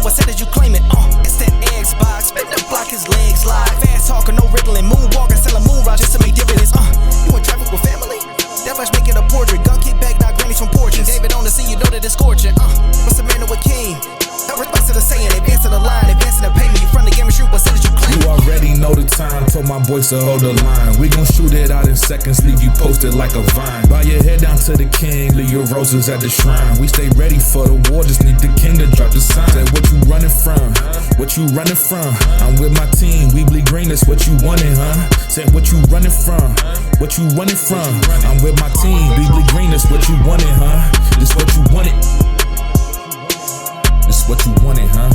I said that you claim it. It's that Xbox, spin the block, his legs live. Fast talking, no riddling, moonwalking, selling moon rock just to make dividends. You in traffic with family? That much making a portrait. Gun kick back, not grannies from porches. David on the scene, you know that it's scorching. What's the matter with King? No response to the saying, advancing the line, advancing the payment. You from the game and shoot, what said that you claim? You already know the time, told my boys to hold the line. We gon' shoot it out in seconds, leave you posted like a vine. Bow your head down to the king, leave your roses at the shrine. We stay ready for the war, just need the king to drop the sign. Said what you running from, what you running from? I'm with my team, we bleed green, that's what you wanted, huh? Said what you running from, what you running from? I'm with my team, we bleed green, that's what you wanted, huh? This what you wanted. This what you wanted, huh?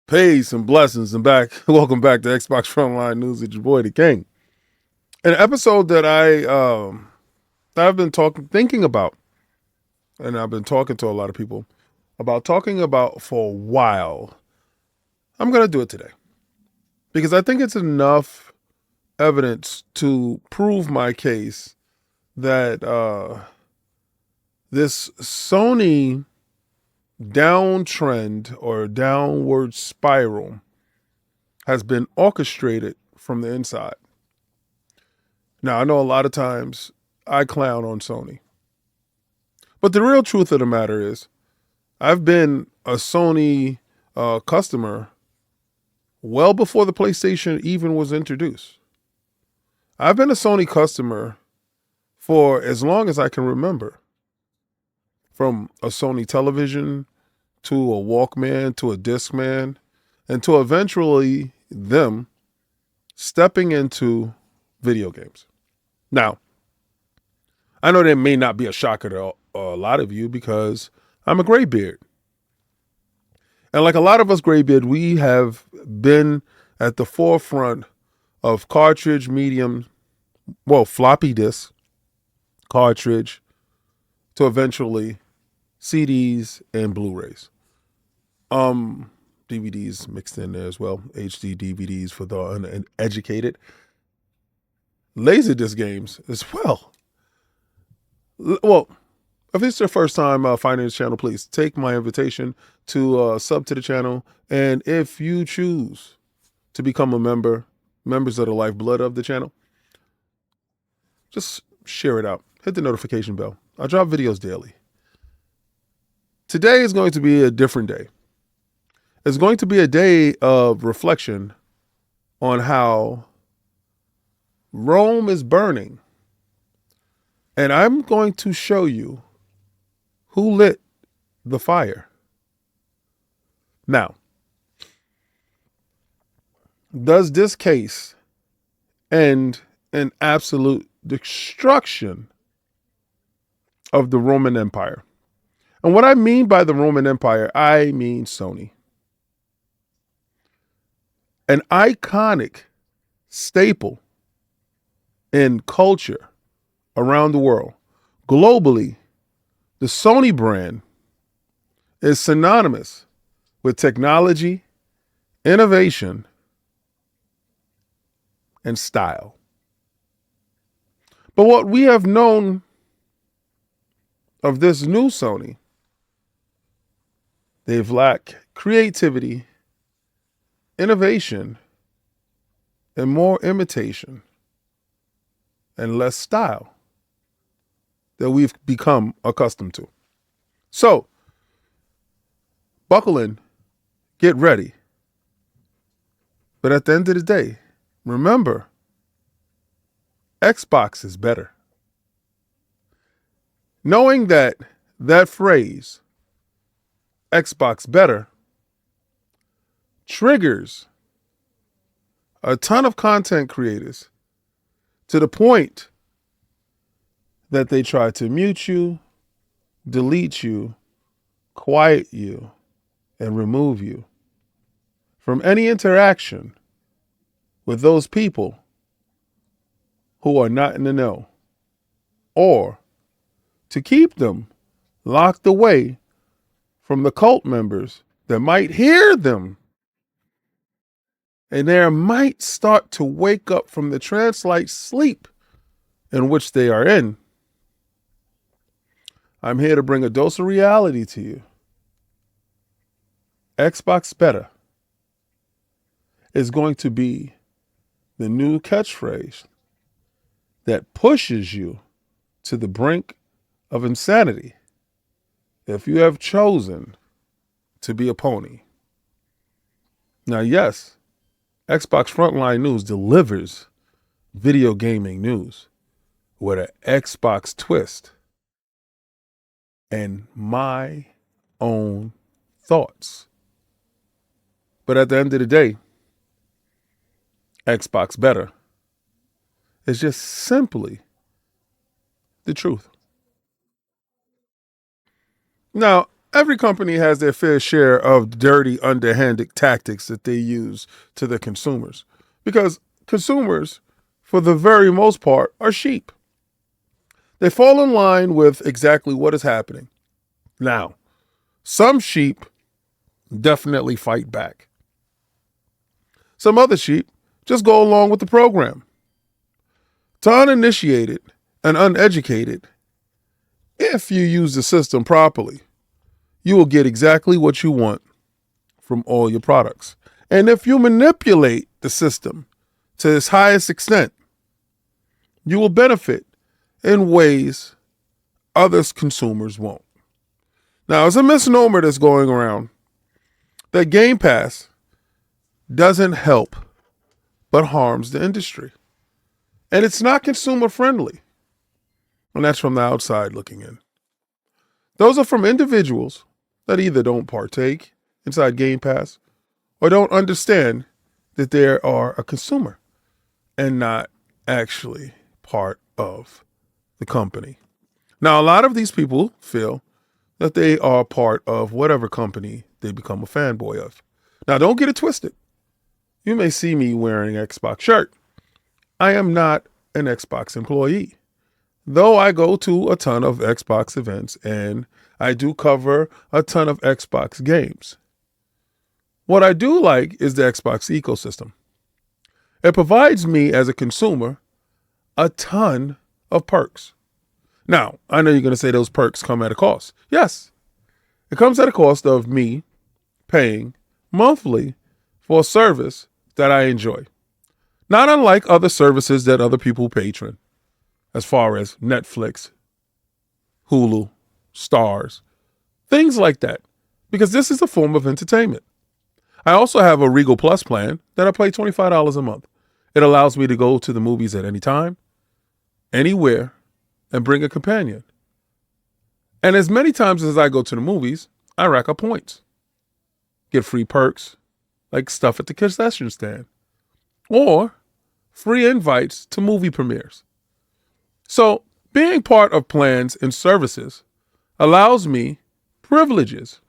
Peace and blessings and welcome back to Xbox Frontline News with your boy the King. An episode that I've been thinking about, and I've been talking to a lot of people about talking about for a while. I'm gonna do it today because I think it's enough evidence to prove my case that this Sony downtrend or downward spiral has been orchestrated from the inside. Now, I know a lot of times I clown on Sony, but the real truth of the matter is I've been a Sony customer well before the PlayStation even was introduced. I've been a Sony customer for as long as I can remember. From a Sony television to a Walkman to a Discman and to eventually them stepping into video games. Now, I know that may not be a shocker to a lot of you because I'm a graybeard. And like a lot of us graybeard, we have been at the forefront of cartridge floppy disk, cartridge, to eventually CDs and Blu-rays. DVDs mixed in there as well. HD DVDs for the uneducated. Laserdisc games as well. Well, if it's your first time finding this channel, please take my invitation to sub to the channel. And if you choose to become a members of the lifeblood of the channel, just share it out. Hit the notification bell. I drop videos daily. Today is going to be a different day. It's going to be a day of reflection on how Rome is burning. And I'm going to show you who lit the fire. Now, does this case end in absolute destruction of the Roman Empire? And what I mean by the Roman Empire, I mean Sony. An iconic staple in culture around the world. Globally, the Sony brand is synonymous with technology, innovation, and style. But what we have known of this new Sony, they've lacked creativity, innovation, and more imitation and less style that we've become accustomed to. So, buckle in, get ready. But at the end of the day, remember, Xbox is better. Knowing that phrase, Xbox better, triggers a ton of content creators to the point that they try to mute you, delete you, quiet you, and remove you from any interaction with those people who are not in the know, or to keep them locked away from the cult members that might hear them and they might start to wake up from the trance-like sleep in which they are in. I'm here to bring a dose of reality to you Xbox better is going to be the new catchphrase that pushes you to the brink of insanity if you have chosen to be a pony. Now, yes, Xbox Frontline News delivers video gaming news with an Xbox twist and my own thoughts. But at the end of the day, Xbox better is just simply the truth. Now, every company has their fair share of dirty, underhanded tactics that they use to their consumers because consumers, for the very most part, are sheep. They fall in line with exactly what is happening. Now, some sheep definitely fight back. Some other sheep just go along with the program. To uninitiated and uneducated, if you use the system properly, you will get exactly what you want from all your products. And if you manipulate the system to its highest extent, you will benefit in ways others consumers won't. Now, it's a misnomer that's going around that Gamepass doesn't help but harms the industry. And it's not consumer friendly. And that's from the outside looking in. Those are from individuals that either don't partake inside Game Pass or don't understand that they are a consumer and not actually part of the company. Now, a lot of these people feel that they are part of whatever company they become a fanboy of. Now, don't get it twisted. You may see me wearing an Xbox shirt. I am not an Xbox employee, though I go to a ton of Xbox events and I do cover a ton of Xbox games. What I do like is the Xbox ecosystem. It provides me as a consumer a ton of perks. Now, I know you're going to say those perks come at a cost. Yes, it comes at a cost of me paying monthly for a service that I enjoy. Not unlike other services that other people patron, as far as Netflix, Hulu, Stars, things like that, because this is a form of entertainment. I also have a Regal Plus plan that I pay $25 a month. It allows me to go to the movies at any time, anywhere, and bring a companion. And as many times as I go to the movies, I rack up points. Get free perks, like stuff at the concession stand, or free invites to movie premieres. So being part of plans and services allows me privileges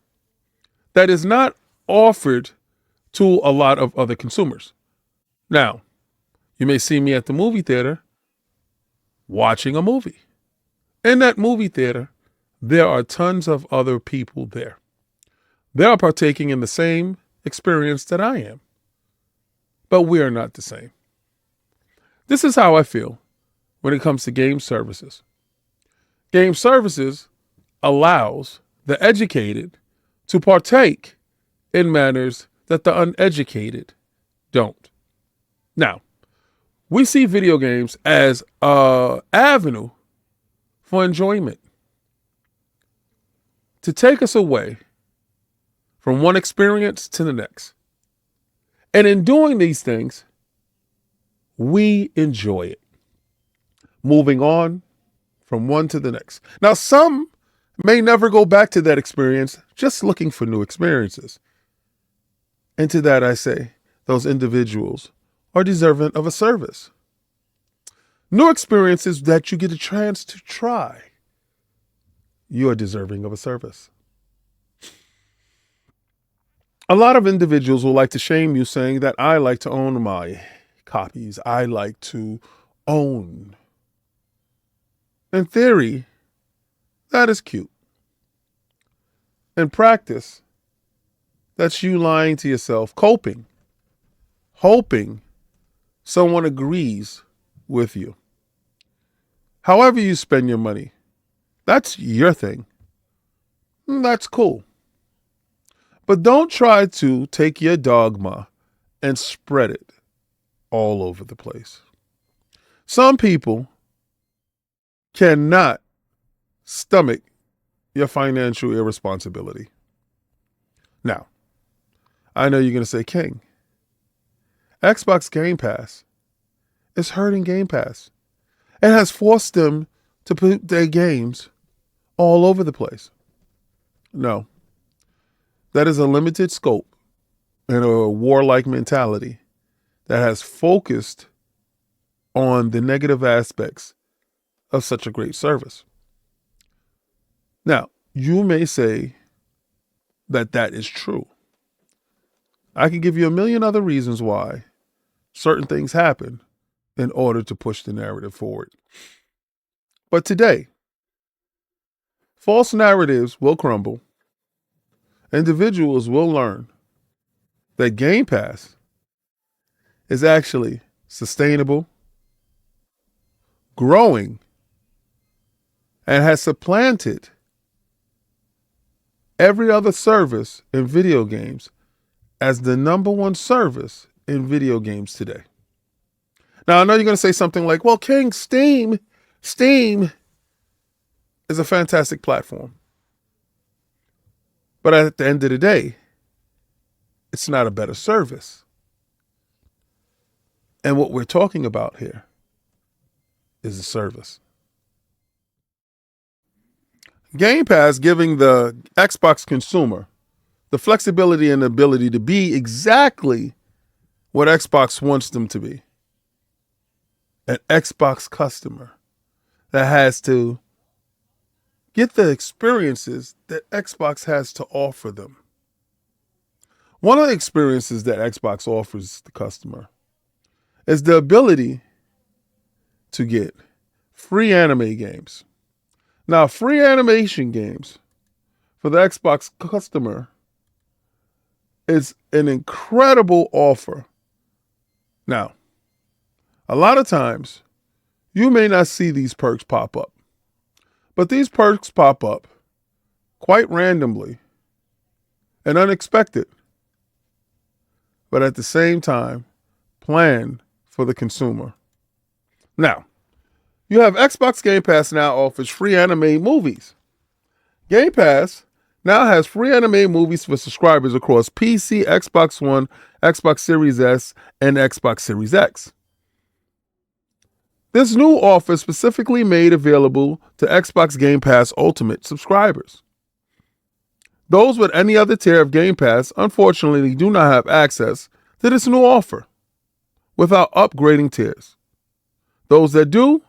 that is not offered to a lot of other consumers. Now, you may see me at the movie theater watching a movie. In that movie theater, there are tons of other people there. They are partaking in the same experience that I am, but we are not the same. This is how I feel when it comes to game services. Game services allows the educated to partake in manners that the uneducated don't. Now, we see video games as an avenue for enjoyment, to take us away from one experience to the next. And in doing these things, we enjoy it, moving on from one to the next. Now, some may never go back to that experience, just looking for new experiences. And to that I say, those individuals are deserving of a service. New experiences that you get a chance to try. You are deserving of a service. A lot of individuals will like to shame you, saying that I like to own my copies. I like to own. In theory, that is cute. In practice, that's you lying to yourself, coping, hoping someone agrees with you. However you spend your money, that's your thing. That's cool. But don't try to take your dogma and spread it all over the place. Some people cannot stomach your financial irresponsibility. Now, I know you're going to say, King, Xbox Game Pass is hurting Game Pass. It has forced them to put their games all over the place. No, that is a limited scope and a warlike mentality that has focused on the negative aspects of such a great service. Now, you may say that that is true. I can give you a million other reasons why certain things happen in order to push the narrative forward. But today, false narratives will crumble. Individuals will learn that Game Pass is actually sustainable, growing, and has supplanted every other service in video games as the number one service in video games today. Now, I know you're going to say something like, well, King, Steam is a fantastic platform. But at the end of the day, it's not a better service. And what we're talking about here is a service. Game Pass giving the Xbox consumer the flexibility and ability to be exactly what Xbox wants them to be. An Xbox customer that has to get the experiences that Xbox has to offer them. One of the experiences that Xbox offers the customer is the ability to get free anime games. Now, free animation games for the Xbox customer is an incredible offer. Now, a lot of times, you may not see these perks pop up, but these perks pop up quite randomly and unexpected, but at the same time, planned for the consumer. Now, you have Xbox Game Pass now offers free anime movies. Game Pass now has free anime movies for subscribers across PC, Xbox One, Xbox Series S, and Xbox Series X. This new offer is specifically made available to Xbox Game Pass Ultimate subscribers. Those with any other tier of Game Pass, unfortunately, do not have access to this new offer without upgrading tiers. Those that do,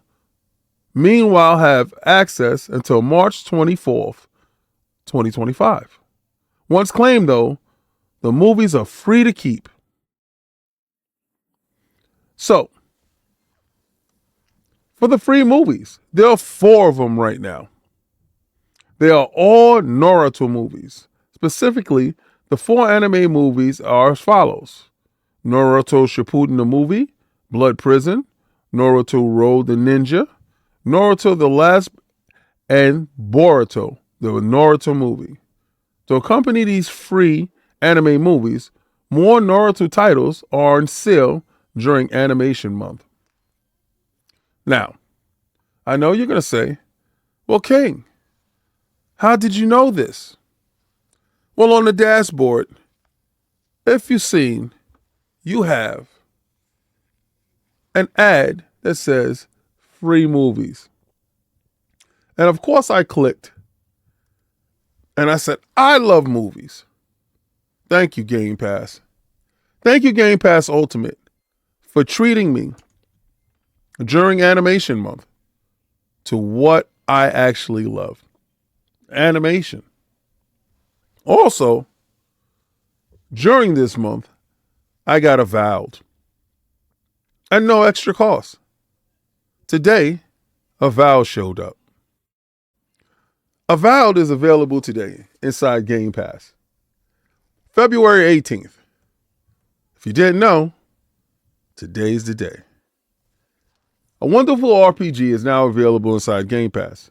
meanwhile, have access until March 24th, 2025. Once claimed, though, the movies are free to keep. So, for the free movies, there are 4 of them right now. They are all Naruto movies. Specifically, the 4 anime movies are as follows: Naruto Shippuden the movie, Blood Prison, Naruto Road the Ninja, Naruto the Last, and Boruto, the Naruto movie. To accompany these free anime movies, more Naruto titles are on sale during Animation Month. Now, I know you're going to say, well, King, how did you know this? Well, on the dashboard, if you've seen, you have an ad that says free movies. And of course I clicked and I said, I love movies. Thank you, Game Pass. Thank you, Game Pass Ultimate, for treating me during Animation Month to what I actually love. Animation. Also, during this month, I got Avowed at no extra cost. Today, Avowed showed up. Avowed is available today inside Game Pass. February 18th. If you didn't know, today's the day. A wonderful RPG is now available inside Game Pass.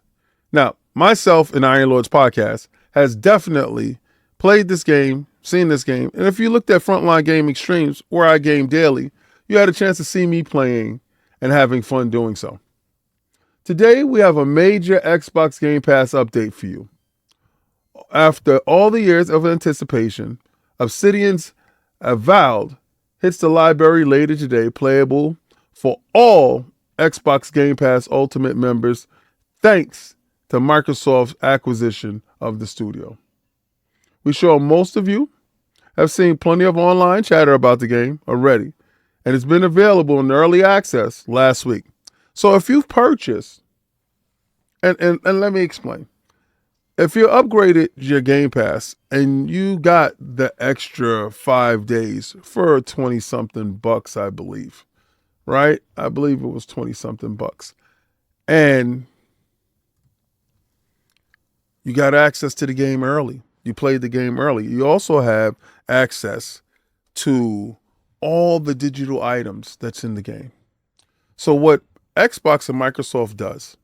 Now, myself and Iron Lords podcast has definitely played this game seen this game. And if you looked at Frontline Gaming streams where I game daily, you had a chance to see me playing and having fun doing so. Today, we have a major Xbox Game Pass update for you. After all the years of anticipation, Obsidian's Avowed hits the library later today, playable for all Xbox Game Pass Ultimate members, thanks to Microsoft's acquisition of the studio. We're sure most of you have seen plenty of online chatter about the game already, and it's been available in early access last week. So if you've purchased, and let me explain. If you upgraded your Game Pass and you got the extra 5 days for 20 something bucks, I believe, right? I believe it was 20 something bucks. And you got access to the game early. You played the game early. You also have access to all the digital items that's in the game. So what Xbox and Microsoft does,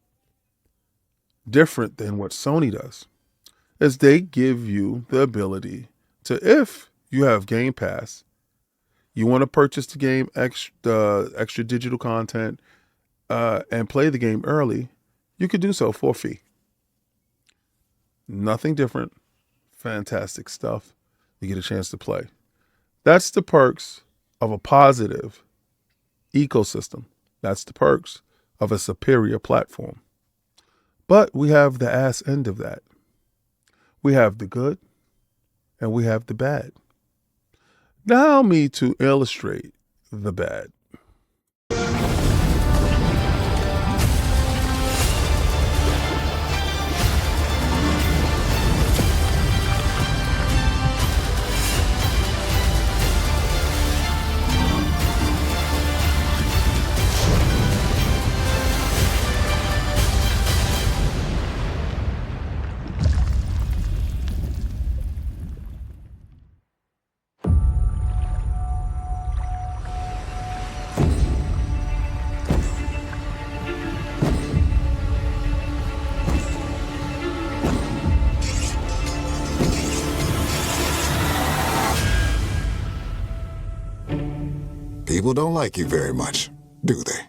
different than what Sony does, is they give you the ability to, if you have Game Pass, you want to purchase the game extra digital content and play the game early, you could do so for a fee. Nothing different. Fantastic stuff. You get a chance to play. That's the perks of a positive ecosystem. That's the perks of a superior platform. But we have the ass end of that. We have the good and we have the bad. Allow me to illustrate the bad. People don't like you very much, do they?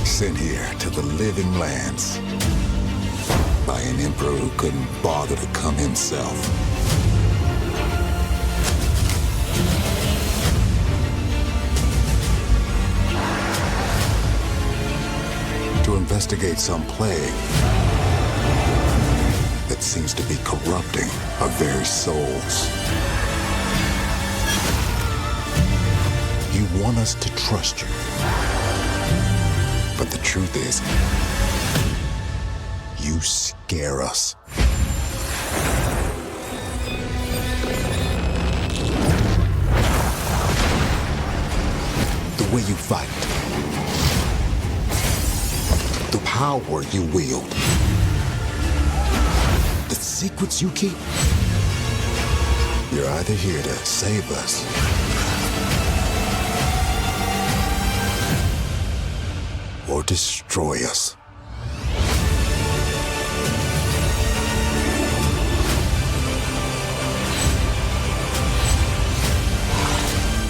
Sent here to the living lands by an emperor who couldn't bother to come himself. To investigate some plague that seems to be corrupting our very souls. You want us to trust you. But the truth is, you scare us. The way you fight. The power you wield. The secrets you keep. You're either here to save us or destroy us.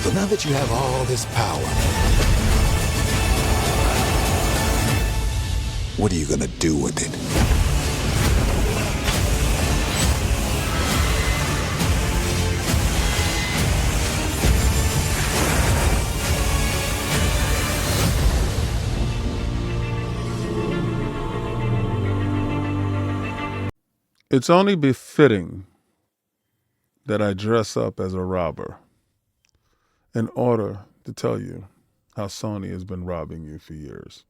So now that you have all this power, what are you gonna do with it? It's only befitting that I dress up as a robber in order to tell you how Sony has been robbing you for years.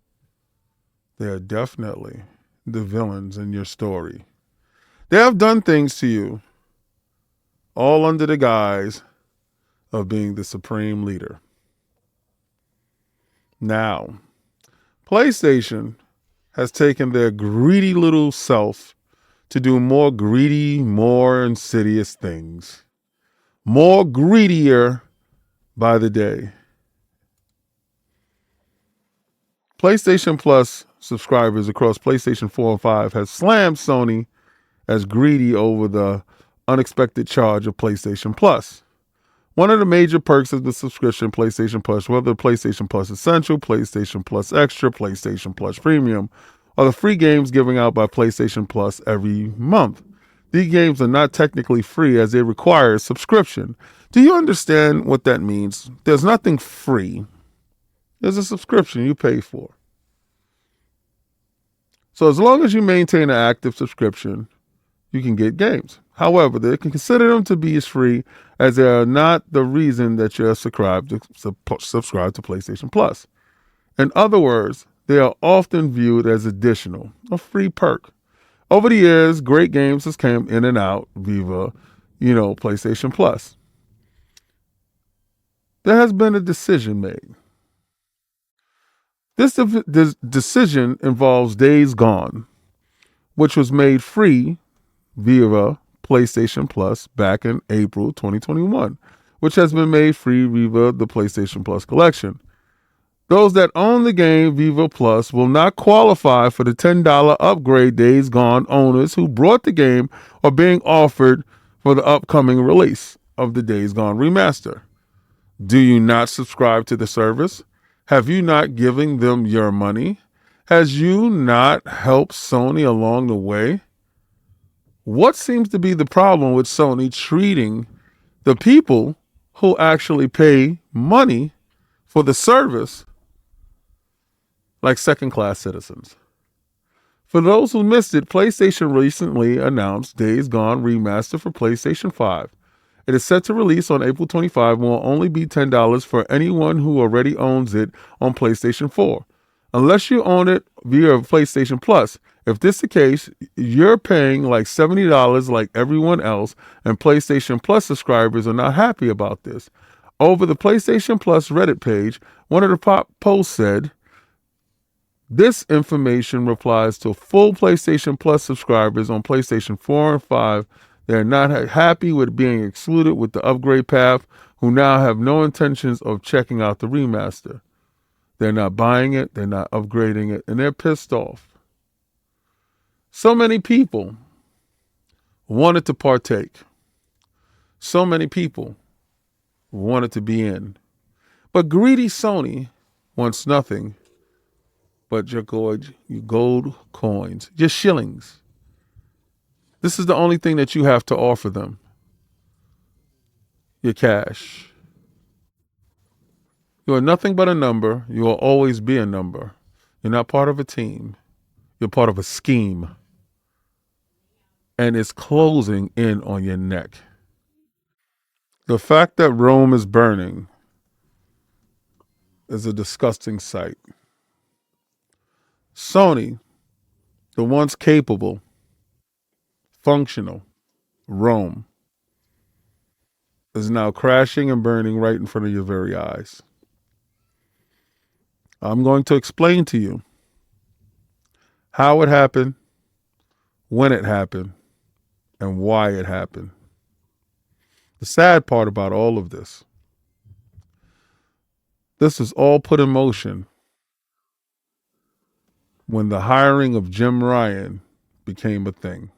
They are definitely the villains in your story. They have done things to you, all under the guise of being the supreme leader. Now, PlayStation has taken their greedy little self to do more greedy, more insidious things. More greedier by the day. PlayStation Plus subscribers across PlayStation 4 and 5 has slammed Sony as greedy over the unexpected charge of PlayStation Plus. One of the major perks of the subscription PlayStation Plus, whether PlayStation Plus Essential, PlayStation Plus Extra, PlayStation Plus Premium, are the free games given out by PlayStation Plus every month. These games are not technically free as they require a subscription. Do you understand what that means? There's nothing free. There's a subscription you pay for. So as long as you maintain an active subscription, you can get games. However, they can consider them to be as free as they are not the reason that you're subscribed to PlayStation Plus. In other words, they are often viewed as additional, a free perk. Over the years, great games has come in and out via, PlayStation Plus. There has been a decision made. This decision involves Days Gone, which was made free via PlayStation Plus back in April 2021, which has been made free via the PlayStation Plus collection. Those that own the game Viva Plus will not qualify for the $10 upgrade Days Gone owners who brought the game are being offered for the upcoming release of the Days Gone remaster. Do you not subscribe to the service? Have you not given them your money? Has you not helped Sony along the way? What seems to be the problem with Sony treating the people who actually pay money for the service like second-class citizens? For those who missed it, PlayStation recently announced Days Gone Remaster for PlayStation 5. It is set to release on April 25 and will only be $10 for anyone who already owns it on PlayStation 4. Unless you own it via PlayStation Plus. If this is the case, you're paying like $70 like everyone else, and PlayStation Plus subscribers are not happy about this. Over the PlayStation Plus Reddit page, one of the posts said, "This information applies to full PlayStation Plus subscribers on PlayStation 4 and 5. They're not happy with being excluded with the upgrade path, who now have no intentions of checking out the remaster. They're not buying it, they're not upgrading it, and they're pissed off." So many people wanted to partake. So many people wanted to be in. But greedy Sony wants nothing but your gold coins, your shillings. This is the only thing that you have to offer them. Your cash. You are nothing but a number. You will always be a number. You're not part of a team. You're part of a scheme. And it's closing in on your neck. The fact that Rome is burning is a disgusting sight. Sony, the once capable, functional Rome, is now crashing and burning right in front of your very eyes. I'm going to explain to you how it happened, when it happened, and why it happened. The sad part about all of this is all put in motion when the hiring of Jim Ryan became a thing.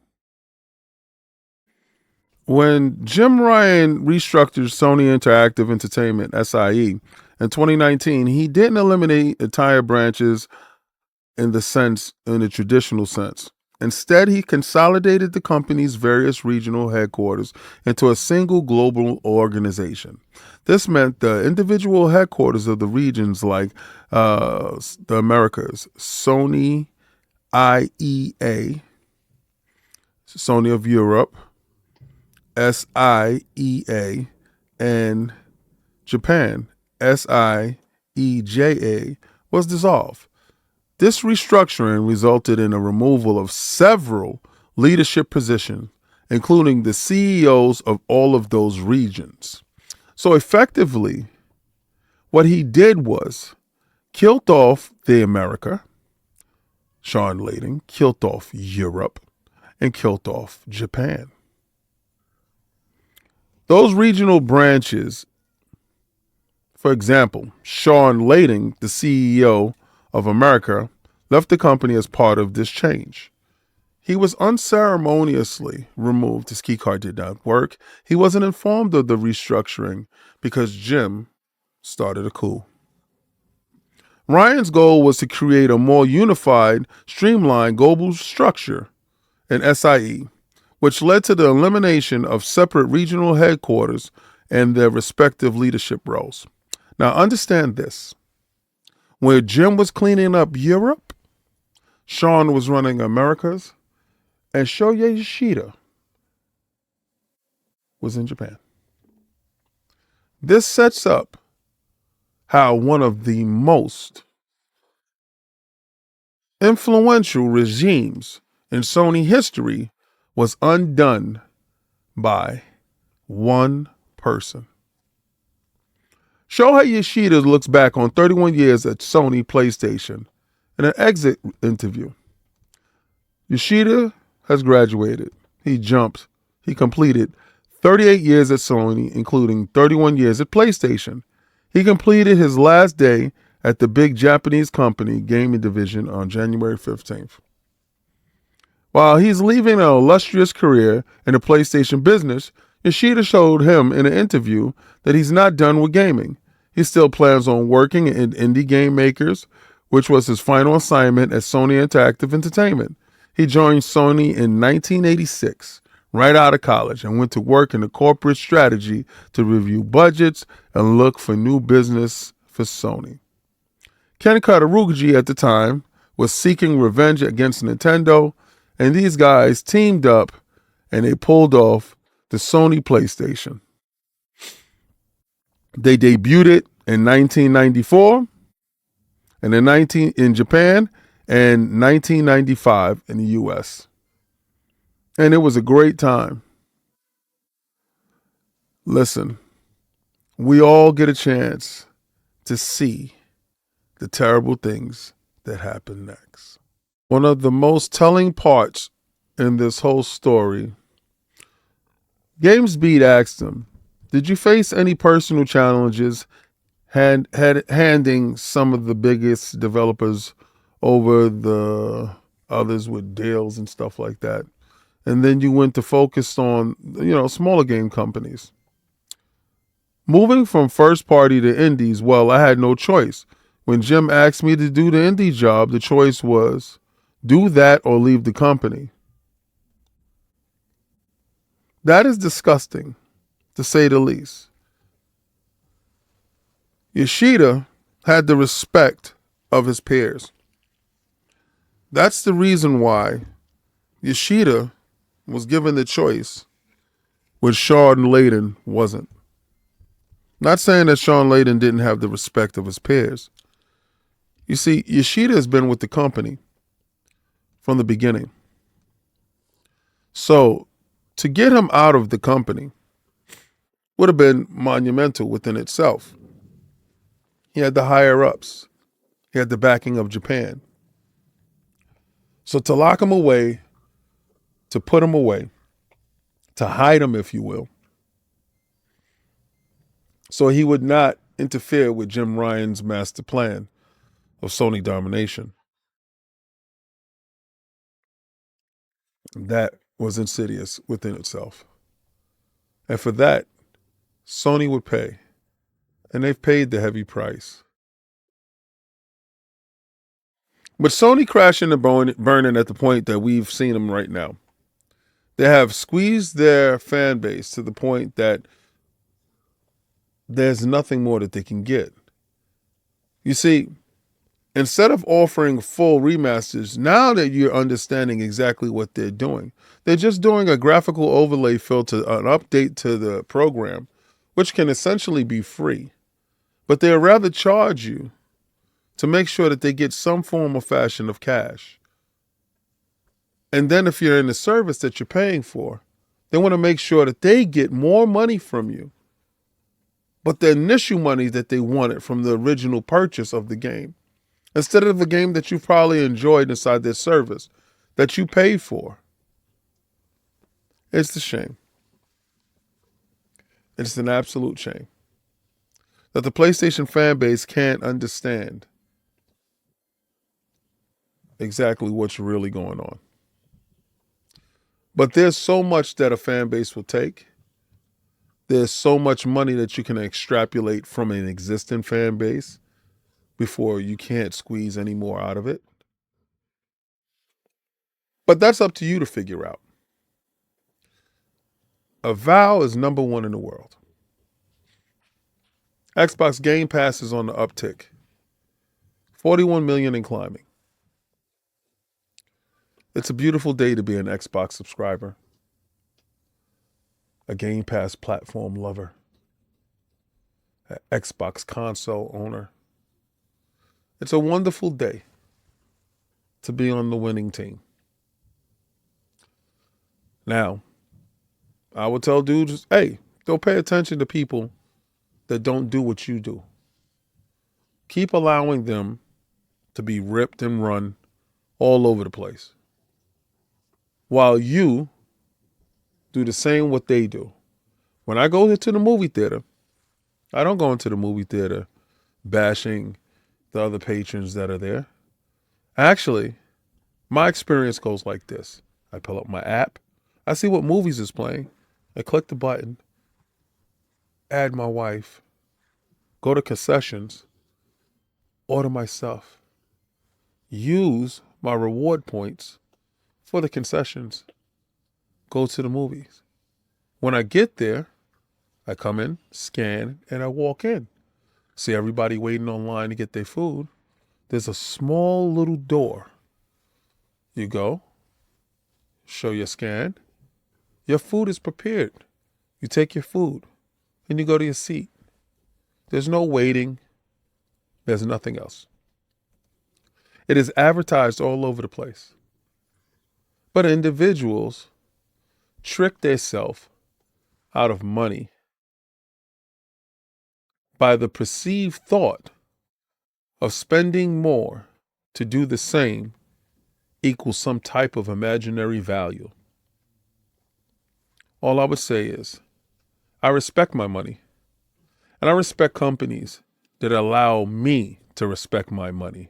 When Jim Ryan restructured Sony Interactive Entertainment, SIE, in 2019, he didn't eliminate entire branches in the traditional sense. Instead, he consolidated the company's various regional headquarters into a single global organization. This meant the individual headquarters of the regions like the Americas, Sony IEA, Sony of Europe, SIEA, and Japan, SIEJA, was dissolved. This restructuring resulted in a removal of several leadership positions, including the CEOs of all of those regions. So effectively, what he did was killed off the America, Sean Layden, killed off Europe, and killed off Japan. Those regional branches, for example, Sean Layden, the CEO of America, left the company as part of this change. He was unceremoniously removed. His key card did not work. He wasn't informed of the restructuring because Jim started a coup. Ryan's goal was to create a more unified, streamlined global structure, an SIE, which led to the elimination of separate regional headquarters and their respective leadership roles. Now, understand this. Where Jim was cleaning up Europe, Sean was running Americas, and Shoya Yoshida was in Japan. This sets up how one of the most influential regimes in Sony history was undone by one person. Shohei Yoshida looks back on 31 years at Sony PlayStation in an exit interview. Yoshida has graduated. He completed 38 years at Sony, including 31 years at PlayStation. He completed his last day at the big Japanese company gaming division on January 15th. While he's leaving an illustrious career in the PlayStation business, Yoshida showed him in an interview that he's not done with gaming. He still plans on working in indie game makers, which was his final assignment at Sony Interactive Entertainment. He joined Sony in 1986, right out of college, and went to work in the corporate strategy to review budgets and look for new business for Sony. Ken Katarugi at the time was seeking revenge against Nintendo, and these guys teamed up and they pulled off the Sony PlayStation. They debuted it in 1994 and in Japan and 1995 in the US. And it was a great time. Listen, we all get a chance to see the terrible things that happen next. One of the most telling parts in this whole story, GamesBeat asked him, did you face any personal challenges handing some of the biggest developers over the others with deals and stuff like that? And then you went to focus on, smaller game companies. Moving from first party to indies, well, I had no choice. When Jim asked me to do the indie job, the choice was do that or leave the company. That is disgusting, to say the least. Yoshida had the respect of his peers. That's the reason why Yoshida was given the choice when Sean Layden wasn't. Not saying that Sean Layden didn't have the respect of his peers. You see, Yoshida has been with the company from the beginning. So to get him out of the company would have been monumental within itself. He had the higher ups. He had the backing of Japan. So to lock him away, to put him away, to hide him, if you will, so he would not interfere with Jim Ryan's master plan of Sony domination. That was insidious within itself. And for that, Sony would pay. And they've paid the heavy price. But Sony crashing and burning at the point that we've seen them right now. They have squeezed their fan base to the point that there's nothing more that they can get. You see, instead of offering full remasters, now that you're understanding exactly what they're doing, they're just doing a graphical overlay filter, an update to the program, which can essentially be free. But they'd rather charge you to make sure that they get some form or fashion of cash. And then if you're in the service that you're paying for, they want to make sure that they get more money from you. But the initial money that they wanted from the original purchase of the game, instead of a game that you probably enjoyed inside their service, that you paid for. It's a shame. It's an absolute shame that the PlayStation fan base can't understand exactly what's really going on. But there's so much that a fan base will take. There's so much money that you can extrapolate from an existing fan base before you can't squeeze any more out of it. But that's up to you to figure out. Avowed is #1 in the world. Xbox Game Pass is on the uptick. 41 million and climbing. It's a beautiful day to be an Xbox subscriber, a Game Pass platform lover, an Xbox console owner. It's a wonderful day to be on the winning team. Now, I would tell dudes, hey, don't pay attention to people that don't do what you do. Keep allowing them to be ripped and run all over the place, while you do the same what they do. When I go into the movie theater, I don't go into the movie theater bashing the other patrons that are there. Actually, my experience goes like this. I pull up my app. I see what movies is playing. I click the button, add my wife, go to concessions, order my stuff, use my reward points for the concessions, go to the movies. When I get there, I come in, scan, and I walk in. See everybody waiting online to get their food. There's a small little door. You go, show your scan. Your food is prepared. You take your food and you go to your seat. There's no waiting. There's nothing else. It is advertised all over the place. But individuals trick themselves out of money by the perceived thought of spending more to do the same equals some type of imaginary value. All I would say is, I respect my money, and I respect companies that allow me to respect my money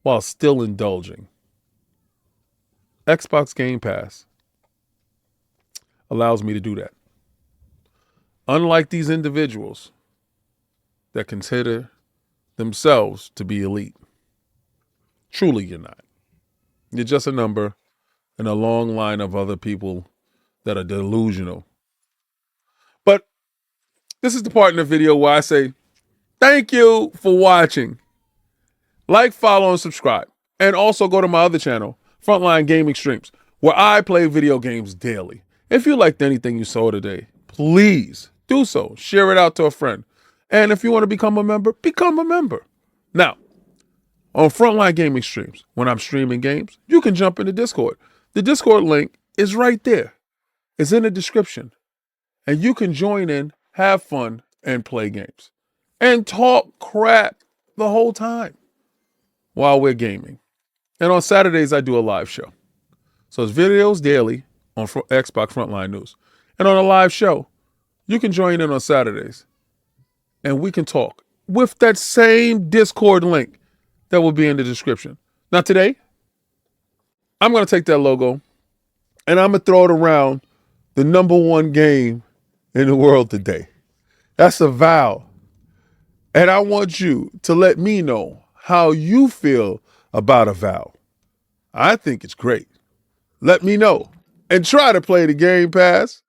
while still indulging. Xbox Game Pass allows me to do that. Unlike these individuals that consider themselves to be elite. Truly, you're not. You're just a number in a long line of other people that are delusional. But this is the part in the video where I say, thank you for watching. Like, follow, and subscribe. And also go to my other channel, Frontline Gaming Streams, where I play video games daily. If you liked anything you saw today, please do so. Share it out to a friend. And if you want to become a member, become a member. Now, on Frontline Gaming Streams, when I'm streaming games, you can jump into Discord. The Discord link is right there. It's in the description. And you can join in, have fun, and play games. And talk crap the whole time while we're gaming. And on Saturdays, I do a live show. So it's videos daily on Xbox Frontline News. And on a live show, you can join in on Saturdays. And we can talk with that same Discord link that will be in the description. Now today, I'm going to take that logo and I'm going to throw it around the #1 game in the world today. That's Avowed. And I want you to let me know how you feel about Avowed. I think it's great. Let me know. And try to play the Game Pass.